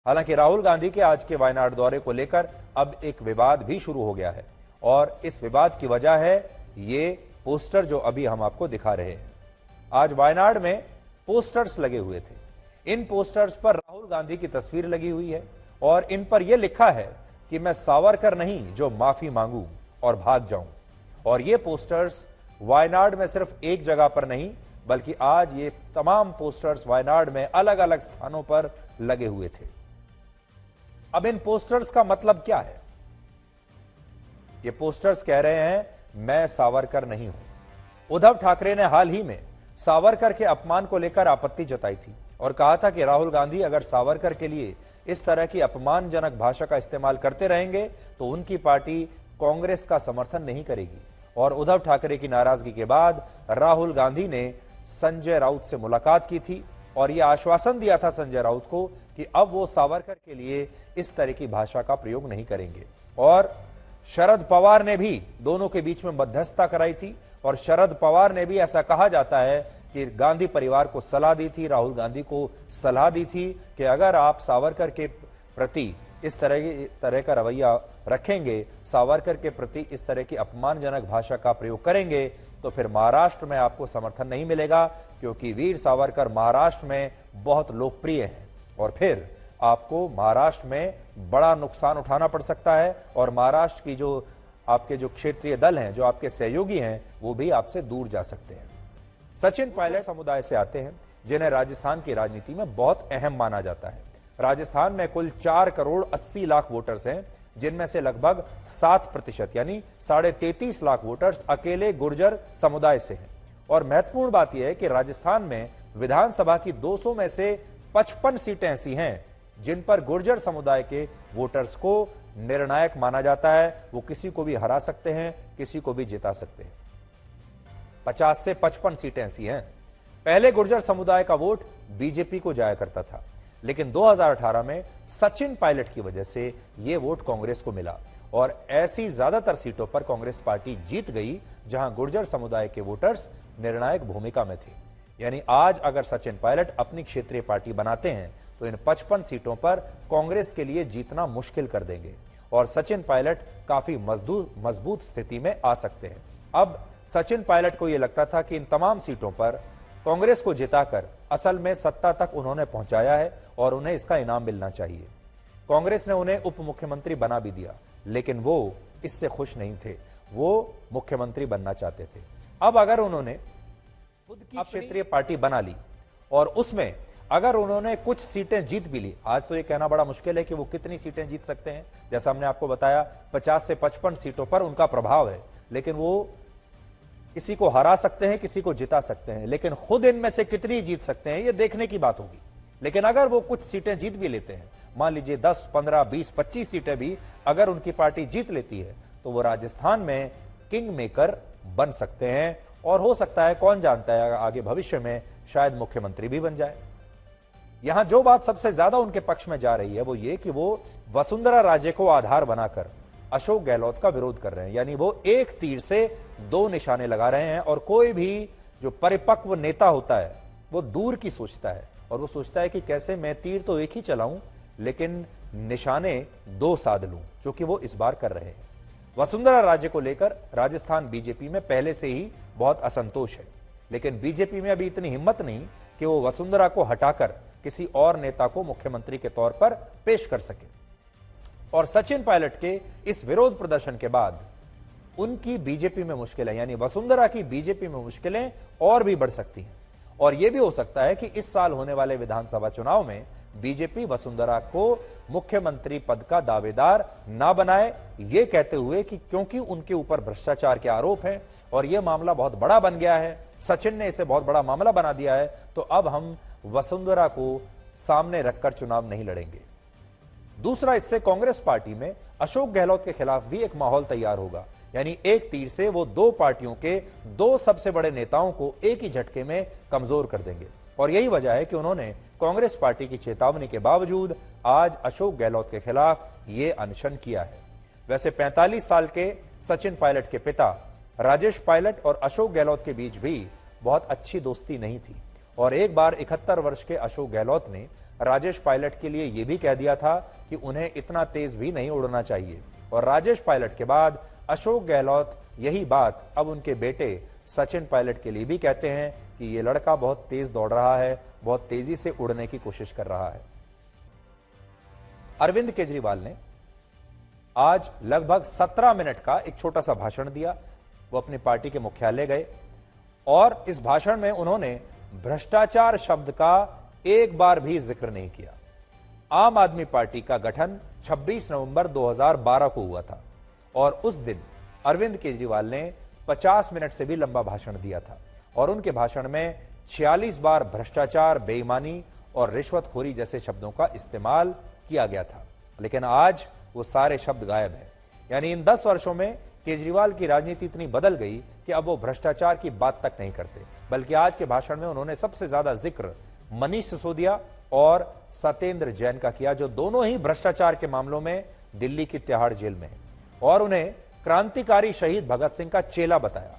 हालांकि राहुल गांधी के आज के वायनाड दौरे को लेकर अब एक विवाद भी शुरू हो गया है और इस विवाद की वजह है ये पोस्टर जो अभी हम आपको दिखा रहे हैं। आज वायनाड में पोस्टर्स लगे हुए थे। इन पोस्टर्स पर राहुल गांधी की तस्वीर लगी हुई है और इन पर यह लिखा है कि मैं सावरकर नहीं जो माफी मांगू और भाग जाऊं। और ये पोस्टर्स वायनाड में सिर्फ एक जगह पर नहीं बल्कि आज ये तमाम पोस्टर्स वायनाड में अलग अलग स्थानों पर लगे हुए थे। अब इन पोस्टर्स का मतलब क्या है? ये पोस्टर्स कह रहे हैं मैं सावरकर नहीं हूं। उद्धव ठाकरे ने हाल ही में सावरकर के अपमान को लेकर आपत्ति जताई थी और कहा था कि राहुल गांधी अगर सावरकर के लिए इस तरह की अपमानजनक भाषा का इस्तेमाल करते रहेंगे तो उनकी पार्टी कांग्रेस का समर्थन नहीं करेगी। और उद्धव ठाकरे की नाराजगी के बाद राहुल गांधी ने संजय राउत से मुलाकात की थी और यह आश्वासन दिया था संजय राउत को कि अब वो सावरकर के लिए इस तरह की भाषा का प्रयोग नहीं करेंगे। और शरद पवार ने भी दोनों के बीच में मध्यस्थता कराई थी और शरद पवार ने भी ऐसा कहा जाता है कि गांधी परिवार को सलाह दी थी, राहुल गांधी को सलाह दी थी कि अगर आप सावरकर के प्रति इस तरह का रवैया रखेंगे, सावरकर के प्रति इस तरह की अपमानजनक भाषा का प्रयोग करेंगे तो फिर महाराष्ट्र में आपको समर्थन नहीं मिलेगा क्योंकि वीर सावरकर महाराष्ट्र में बहुत लोकप्रिय हैं और फिर आपको महाराष्ट्र में बड़ा नुकसान उठाना पड़ सकता है और महाराष्ट्र की जो आपके जो क्षेत्रीय दल हैं, जो आपके सहयोगी हैं, वो भी आपसे दूर जा सकते हैं। सचिन पायलट समुदाय से आते हैं जिन्हें राजस्थान की राजनीति में बहुत अहम माना जाता है। राजस्थान में कुल 4 करोड़ 80 लाख वोटर्स हैं जिनमें से लगभग 7% यानी 33.5 लाख वोटर्स अकेले गुर्जर समुदाय से हैं। और महत्वपूर्ण बात यह है कि राजस्थान में विधानसभा की 200 में से 55 सीटें ऐसी हैं जिन पर गुर्जर समुदाय के वोटर्स को निर्णायक माना जाता है। वो किसी को भी हरा सकते हैं, किसी को भी जिता सकते हैं। 50 से 55 सीटें ऐसी हैं। पहले गुर्जर समुदाय का वोट बीजेपी को जाया करता था लेकिन 2018 में सचिन पायलट की वजह से यह वोट कांग्रेस को मिला और ऐसी ज्यादातर सीटों पर कांग्रेस पार्टी जीत गई जहां गुर्जर समुदाय के वोटर्स निर्णायक भूमिका में थे। यानी आज अगर सचिन पायलट अपनी क्षेत्रीय पार्टी बनाते हैं तो इन 55 सीटों पर कांग्रेस के लिए जीतना मुश्किल कर देंगे और सचिन पायलट काफी मजबूत स्थिति में आ सकते हैं। अब सचिन पायलट को यह लगता था कि इन तमाम सीटों पर कांग्रेस को जिताकर असल में सत्ता तक उन्होंने पहुंचाया है और उन्हें इसका इनाम मिलना चाहिए। कांग्रेस ने उन्हें उप मुख्यमंत्री बना भी दिया लेकिन वो इससे खुश नहीं थे, वो मुख्यमंत्री बनना चाहते थे। अब अगर उन्होंने खुद की क्षेत्रीय पार्टी बना ली और उसमें अगर उन्होंने कुछ सीटें जीत भी ली, आज तो ये कहना बड़ा मुश्किल है कि वो कितनी सीटें जीत सकते हैं। जैसा हमने आपको बताया 50 से 55 सीटों पर उनका प्रभाव है लेकिन वो किसी को हरा सकते हैं, किसी को जिता सकते हैं, लेकिन खुद इनमें से कितनी जीत सकते हैं ये देखने की बात होगी। लेकिन अगर वो कुछ सीटें जीत भी लेते हैं, मान लीजिए 10, 15, 20, 25 सीटें भी अगर उनकी पार्टी जीत लेती है तो वो राजस्थान में किंग मेकर बन सकते हैं और हो सकता है, कौन जानता है, आगे भविष्य में शायद मुख्यमंत्री भी बन जाए। यहां जो बात सबसे ज्यादा उनके पक्ष में जा रही है वो ये कि वो वसुंधरा राजे को आधार बनाकर अशोक गहलोत का विरोध कर रहे हैं। यानी वो एक तीर से 2 निशाने लगा रहे हैं और कोई भी जो परिपक्व नेता होता है वो दूर की सोचता है और वो सोचता है कि कैसे मैं तीर तो एक ही चलाऊं लेकिन निशाने 2 साध लूं, जो कि वो इस बार कर रहे हैं। वसुंधरा राजे को लेकर राजस्थान बीजेपी में पहले से ही बहुत असंतोष है लेकिन बीजेपी में अभी इतनी हिम्मत नहीं कि वो वसुंधरा को हटाकर किसी और नेता को मुख्यमंत्री के तौर पर पेश कर सके। और सचिन पायलट के इस विरोध प्रदर्शन के बाद उनकी बीजेपी में मुश्किलें, यानी वसुंधरा की बीजेपी में मुश्किलें और भी बढ़ सकती हैं और यह भी हो सकता है कि इस साल होने वाले विधानसभा चुनाव में बीजेपी वसुंधरा को मुख्यमंत्री पद का दावेदार ना बनाए, यह कहते हुए कि क्योंकि उनके ऊपर भ्रष्टाचार के आरोप हैं और यह मामला बहुत बड़ा बन गया है, सचिन ने इसे बहुत बड़ा मामला बना दिया है, तो अब हम वसुंधरा को सामने रखकर चुनाव नहीं लड़ेंगे। दूसरा, इससे कांग्रेस पार्टी में अशोक गहलोत के खिलाफ भी एक माहौल तैयार होगा। यानी एक तीर से वो 2 पार्टियों के 2 सबसे बड़े नेताओं को एक ही झटके में कमजोर कर देंगे और यही वजह है कि उन्होंने कांग्रेस पार्टी की चेतावनी के बावजूद आज अशोक गहलोत के खिलाफ ये अनशन किया है। वैसे 45 साल के सचिन पायलट के पिता राजेश पायलट और अशोक गहलोत के बीच भी बहुत अच्छी दोस्ती नहीं थी और एक बार 71 वर्ष के अशोक गहलोत ने राजेश पायलट के लिए यह भी कह दिया था कि उन्हें इतना तेज भी नहीं उड़ना चाहिए। और राजेश पायलट के बाद अशोक गहलोत यही बात अब उनके बेटे सचिन पायलट के लिए भी कहते हैं कि ये लड़का बहुत तेज दौड़ रहा है, बहुत तेजी से उड़ने की कोशिश कर रहा है। अरविंद केजरीवाल ने आज लगभग 17 मिनट का एक छोटा सा भाषण दिया। वो अपनी पार्टी के मुख्यालय गए और इस भाषण में उन्होंने भ्रष्टाचार शब्द का एक बार भी जिक्र नहीं किया। आम आदमी पार्टी का गठन 26 नवंबर 2012 को हुआ था और उस दिन अरविंद केजरीवाल ने 50 मिनट से भी लंबा भाषण दिया था और उनके भाषण में 46 बार भ्रष्टाचार, बेईमानी और रिश्वतखोरी जैसे शब्दों का इस्तेमाल किया गया था। लेकिन आज वो सारे शब्द गायब हैं। यानी इन 10 वर्षों में केजरीवाल की राजनीति इतनी बदल गई कि अब वो भ्रष्टाचार की बात तक नहीं करते, बल्कि आज के भाषण में उन्होंने सबसे ज्यादा जिक्र मनीष सिसोदिया और सत्येंद्र जैन का किया, जो दोनों ही भ्रष्टाचार के मामलों में दिल्ली की तिहाड़ जेल में है, और उन्हें क्रांतिकारी शहीद भगत सिंह का चेला बताया।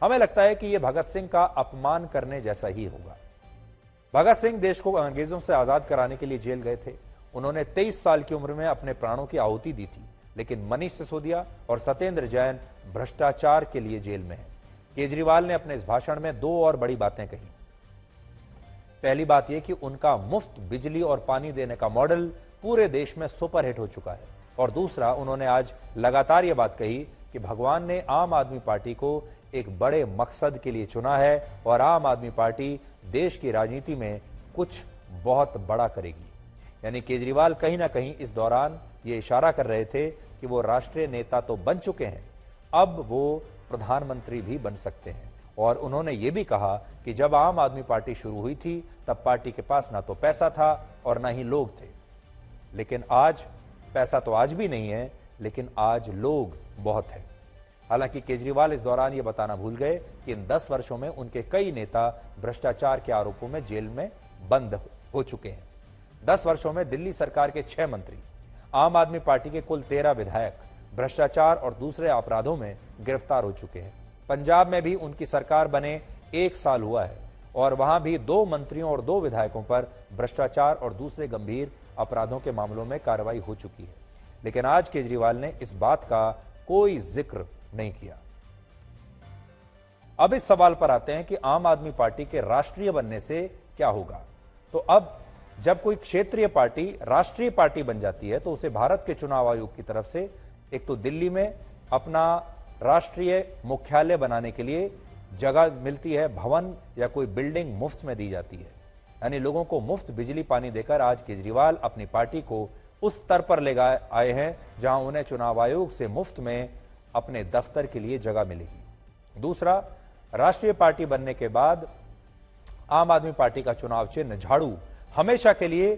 हमें लगता है कि यह भगत सिंह का अपमान करने जैसा ही होगा। भगत सिंह देश को अंग्रेजों से आजाद कराने के लिए जेल गए थे। उन्होंने 23 साल की उम्र में अपने प्राणों की आहुति दी थी। लेकिन मनीष सिसोदिया और सत्येंद्र जैन भ्रष्टाचार के लिए जेल में हैं। केजरीवाल ने अपने इस भाषण में 2 और बड़ी बातें कही। पहली बात यह कि उनका मुफ्त बिजली और पानी देने का मॉडल पूरे देश में सुपरहिट हो चुका है, और दूसरा, उन्होंने आज लगातार यह बात कही कि भगवान ने आम आदमी पार्टी को एक बड़े मकसद के लिए चुना है और आम आदमी पार्टी देश की राजनीति में कुछ बहुत बड़ा करेगी। यानी केजरीवाल कहीं ना कहीं इस दौरान ये इशारा कर रहे थे कि वो राष्ट्रीय नेता तो बन चुके हैं, अब वो प्रधानमंत्री भी बन सकते हैं। और उन्होंने ये भी कहा कि जब आम आदमी पार्टी शुरू हुई थी तब पार्टी के पास ना तो पैसा था और ना ही लोग थे, लेकिन आज पैसा तो आज भी नहीं है, लेकिन आज लोग बहुत हैं। हालांकि केजरीवाल इस दौरान ये बताना भूल गए कि इन 10 वर्षों में उनके कई नेता भ्रष्टाचार के आरोपों में जेल में बंद हो चुके हैं। 10 वर्षों में दिल्ली सरकार के 6 मंत्री, आम आदमी पार्टी के कुल 13 विधायक भ्रष्टाचार और दूसरे अपराधों में गिरफ्तार हो चुके हैं। पंजाब में भी उनकी सरकार बने 1 साल हुआ है और वहां भी 2 मंत्रियों और 2 विधायकों पर भ्रष्टाचार और दूसरे गंभीर अपराधों के मामलों में कार्रवाई हो चुकी है। लेकिन आज केजरीवाल ने इस बात का कोई जिक्र नहीं किया। अब इस सवाल पर आते हैं कि आम आदमी पार्टी के राष्ट्रीय बनने से क्या होगा। तो अब जब कोई क्षेत्रीय पार्टी राष्ट्रीय पार्टी बन जाती है तो उसे भारत के चुनाव आयोग की तरफ से एक तो दिल्ली में अपना राष्ट्रीय मुख्यालय बनाने के लिए जगह मिलती है, भवन या कोई बिल्डिंग मुफ्त में दी जाती है। यानी लोगों को मुफ्त बिजली पानी देकर आज केजरीवाल अपनी पार्टी को उस स्तर पर ले आए हैं जहां उन्हें चुनाव आयोग से मुफ्त में अपने दफ्तर के लिए जगह मिलेगी। दूसरा, राष्ट्रीय पार्टी बनने के बाद आम आदमी पार्टी का चुनाव चिन्ह झाड़ू हमेशा के लिए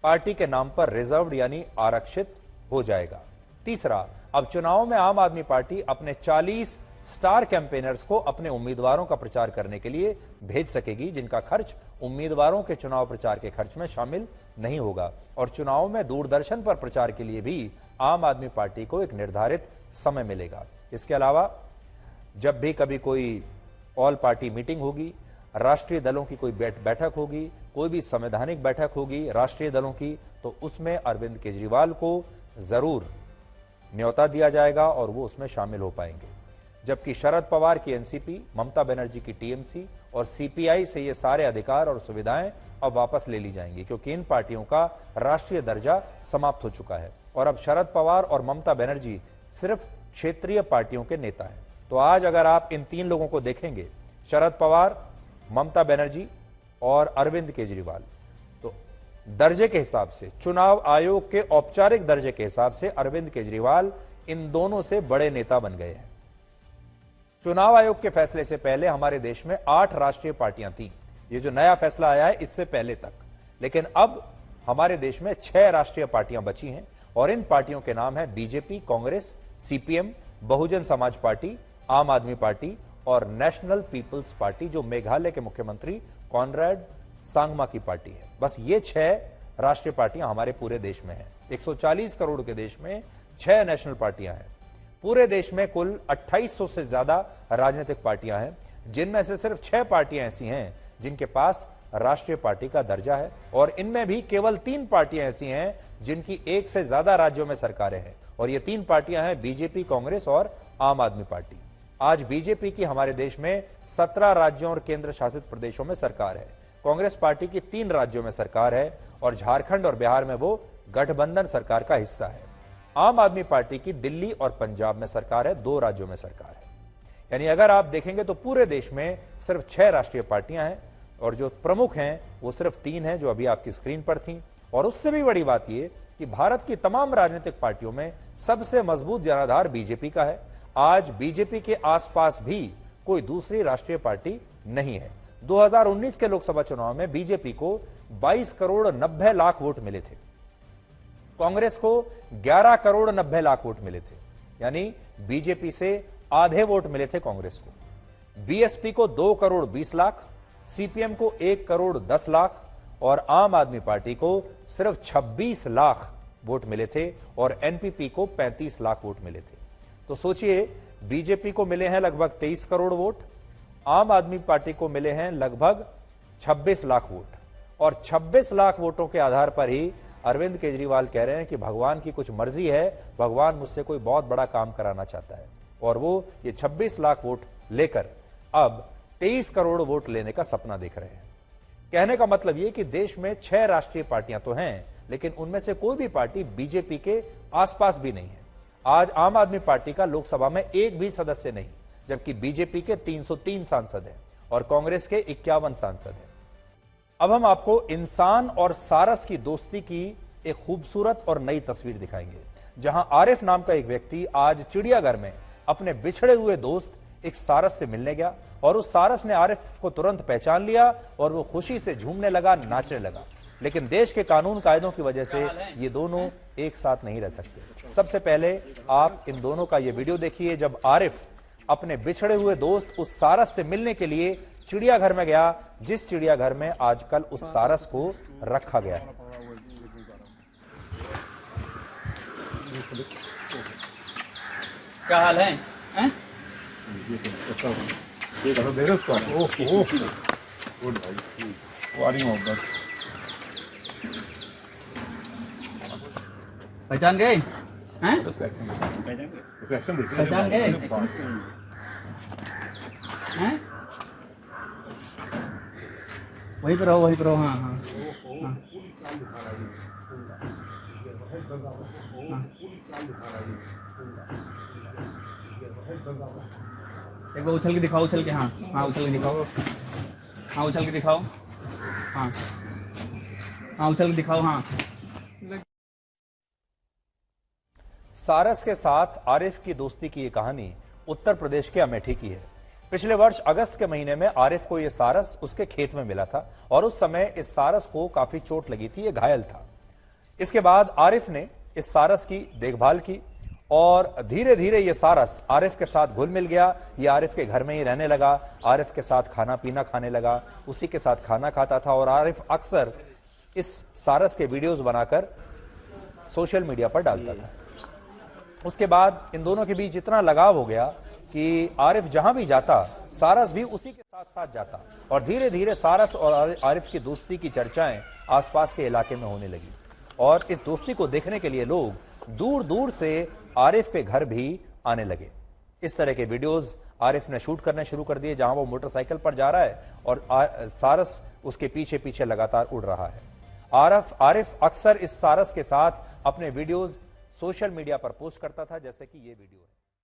पार्टी के नाम पर रिजर्व्ड यानी आरक्षित हो जाएगा। तीसरा, अब चुनाव में आम आदमी पार्टी अपने 40 स्टार कैंपेनर्स को अपने उम्मीदवारों का प्रचार करने के लिए भेज सकेगी, जिनका खर्च उम्मीदवारों के चुनाव प्रचार के खर्च में शामिल नहीं होगा। और चुनाव में दूरदर्शन पर प्रचार के लिए भी आम आदमी पार्टी को एक निर्धारित समय मिलेगा। इसके अलावा जब भी कभी कोई ऑल पार्टी मीटिंग होगी, राष्ट्रीय दलों की कोई बैठक होगी, कोई भी संवैधानिक बैठक होगी राष्ट्रीय दलों की, तो उसमें अरविंद केजरीवाल को जरूर न्योता दिया जाएगा और वो उसमें शामिल हो पाएंगे। जबकि शरद पवार की एनसीपी, ममता बनर्जी की टीएमसी और सीपीआई से ये सारे अधिकार और सुविधाएं अब वापस ले ली जाएंगी, क्योंकि इन पार्टियों का राष्ट्रीय दर्जा समाप्त हो चुका है और अब शरद पवार और ममता बनर्जी सिर्फ क्षेत्रीय पार्टियों के नेता हैं। तो आज अगर आप इन 3 लोगों को देखेंगे, शरद पवार, ममता बनर्जी और अरविंद केजरीवाल, तो दर्जे के हिसाब से, चुनाव आयोग के औपचारिक दर्जे के हिसाब से अरविंद केजरीवाल इन दोनों से बड़े नेता बन गए हैं। चुनाव आयोग के फैसले से पहले हमारे देश में 8 राष्ट्रीय पार्टियां थीं। ये जो नया फैसला आया है इससे पहले तक, लेकिन अब हमारे देश में 6 राष्ट्रीय पार्टियां बची हैं और इन पार्टियों के नाम है BJP, Congress, CPM, Bahujan Samaj party, आम आदमी पार्टी और नेशनल पीपल्स पार्टी, जो मेघालय के मुख्यमंत्री कॉनराड सांगमा की पार्टी है। बस ये 6 राष्ट्रीय पार्टियां हमारे पूरे देश में हैं। 140 करोड़ के देश में 6 नेशनल पार्टियां हैं। पूरे देश में कुल 2800 से ज्यादा राजनीतिक पार्टियां हैं, जिनमें से सिर्फ 6 पार्टियां ऐसी हैं जिनके पास राष्ट्रीय पार्टी का दर्जा है और इनमें भी केवल 3 पार्टियां ऐसी हैं जिनकी एक से ज्यादा राज्यों में सरकारें हैं और ये 3 पार्टियां हैं बीजेपी, कांग्रेस और आम आदमी पार्टी। आज बीजेपी की हमारे देश में 17 राज्यों और केंद्र शासित प्रदेशों में सरकार है। कांग्रेस पार्टी की 3 राज्यों में सरकार है और झारखंड और बिहार में वो गठबंधन सरकार का हिस्सा है। आम आदमी पार्टी की दिल्ली और पंजाब में सरकार है, 2 राज्यों में सरकार है। यानी अगर आप देखेंगे तो पूरे देश में सिर्फ 6 राष्ट्रीय पार्टियां हैं और जो प्रमुख हैं वो सिर्फ 3 हैं जो अभी आपकी स्क्रीन पर थी। और उससे भी बड़ी बात यह कि भारत की तमाम राजनीतिक पार्टियों में सबसे मजबूत जनाधार बीजेपी का है। आज बीजेपी के आसपास भी कोई दूसरी राष्ट्रीय पार्टी नहीं है। 2019 के लोकसभा चुनाव में बीजेपी को 22 करोड़ 90 लाख वोट मिले थे, कांग्रेस को 11 करोड़ 90 लाख वोट मिले थे, यानी बीजेपी से आधे वोट मिले थे कांग्रेस को। बीएसपी को 2 करोड़ 20 लाख, सीपीएम को 1 करोड़ 10 लाख और आम आदमी पार्टी को सिर्फ 26 लाख वोट मिले थे और एनपीपी को 35 लाख वोट मिले थे। तो सोचिए, बीजेपी को मिले हैं लगभग 23 करोड़ वोट, आम आदमी पार्टी को मिले हैं लगभग 26 लाख वोट और 26 लाख वोटों के आधार पर ही अरविंद केजरीवाल कह रहे हैं कि भगवान की कुछ मर्जी है, भगवान मुझसे कोई बहुत बड़ा काम कराना चाहता है और वो ये 26 लाख वोट लेकर अब 23 करोड़ वोट लेने का सपना देख रहे हैं। कहने का मतलब ये कि देश में 6 राष्ट्रीय पार्टियां तो हैं, लेकिन उनमें से कोई भी पार्टी बीजेपी के आसपास भी नहीं है। आज आम आदमी पार्टी का लोकसभा में एक भी सदस्य नहीं, जबकि बीजेपी के 303 सांसद हैं और कांग्रेस के 51 सांसद हैं। अब हम आपको इंसान और सारस की दोस्ती की एक खूबसूरत और नई तस्वीर दिखाएंगे, जहां आरिफ नाम का एक व्यक्ति आज चिड़ियाघर में अपने बिछड़े हुए दोस्त एक सारस से मिलने गया और उस सारस ने आरिफ को तुरंत पहचान लिया और वो खुशी से झूमने लगा, नाचने लगा। लेकिन देश के कानून कायदों की वजह से ये दोनों एक साथ नहीं रह सकते। सबसे पहले आप इन दोनों का ये वीडियो देखिए जब आरिफ अपने बिछड़े हुए दोस्त उस सारस से मिलने के लिए चिड़ियाघर में गया, जिस चिड़ियाघर में आजकल उस सारस को रखा गया है। क्या हाल है? पहचान गए? पहचान गए? वहीं पर रहो, वहीं पर रहो। हाँ हाँ हाँ। एक बार उछल के दिखाओ, उछल के। हाँ हाँ, उछल के दिखाओ। हाँ, उछल के दिखाओ। हाँ हाँ, उछल के दिखाओ। हाँ। सारस के साथ आरिफ की दोस्ती की ये कहानी उत्तर प्रदेश के अमेठी की है। पिछले वर्ष अगस्त के महीने में आरिफ को यह सारस उसके खेत में मिला था और उस समय इस सारस को काफी चोट लगी थी, ये घायल था। इसके बाद आरिफ ने इस सारस की देखभाल की और धीरे धीरे ये सारस आरिफ के साथ घुल मिल गया। ये आरिफ के घर में ही रहने लगा, आरिफ के साथ खाना पीना खाने लगा, उसी के साथ खाना खाता था और आरिफ अक्सर इस सारस के वीडियोस बनाकर सोशल मीडिया पर डालता था। उसके बाद इन दोनों के बीच इतना लगाव हो गया कि आरिफ जहां भी जाता, सारस भी उसी के साथ साथ जाता और धीरे धीरे सारस और आरिफ की दोस्ती की चर्चाएं आसपास के इलाके में होने लगी और इस दोस्ती को देखने के लिए लोग दूर दूर से आरिफ के घर भी आने लगे। इस तरह के वीडियोस आरिफ ने शूट करने शुरू कर दिए, जहां वो मोटरसाइकिल पर जा रहा है और सारस उसके पीछे पीछे लगातार उड़ रहा है। आरिफ अक्सर इस सारस के साथ अपने वीडियोस सोशल मीडिया पर पोस्ट करता था, जैसे कि ये वीडियो है।